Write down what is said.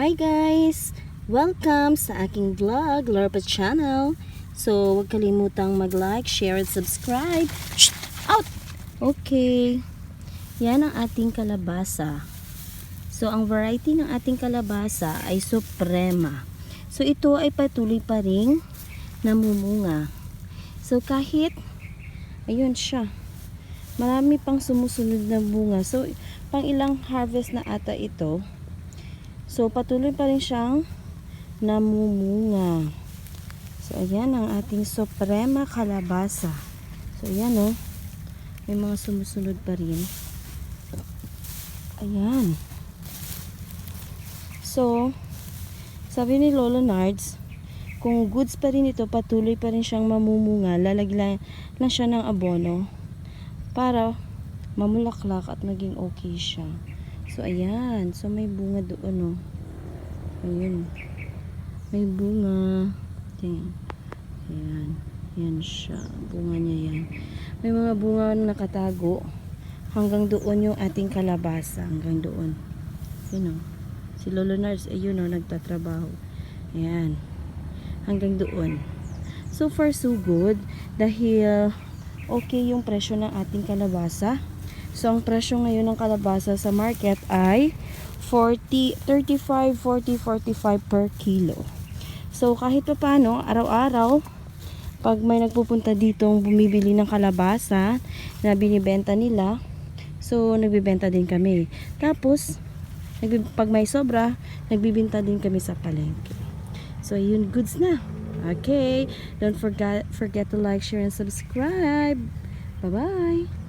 Hi guys! Welcome sa aking vlog, Lorpa Channel. So, huwag kalimutang mag-like, share, at subscribe. Shh! Out! Okay. Yan ang ating kalabasa. So, ang variety ng ating kalabasa ay Suprema. So, ito ay patuloy pa ring namumunga. So, kahit, ayun siya. Marami pang sumusunod na bunga. So, pang ilang harvest na ata ito. So, patuloy pa rin siyang namumunga. So, ayan ang ating Suprema kalabasa. So, ayan o. May mga sumusunod pa rin. Ayan. So, sabi ni Lolo Nards, kung goods pa rin ito, patuloy pa rin siyang mamumunga, lalagyan lang siya ng abono para mamulaklak at maging okay siya. So, ayan. So, may bunga doon, oh. Ayun. May bunga. Ayan. Ayan. Ayan siya. Bunga niya yan. May mga bunga nakatago. Hanggang doon yung ating kalabasa. Hanggang doon. Yun, oh. Si Lolo Nars, ayun, oh, nagtatrabaho. Ayan. Hanggang doon. So far, so good. Dahil okay yung presyo ng ating kalabasa. So, ang presyo ngayon ng kalabasa sa market ay 35, 40, 45 per kilo. So, kahit pa paano, araw-araw, pag may nagpupunta ditong bumibili ng kalabasa na binibenta nila, so, nagbibenta din kami. Tapos, pag may sobra, nagbibenta din kami sa palengke. So, yun, goods na. Okay, don't forget to like, share, and subscribe. Bye-bye!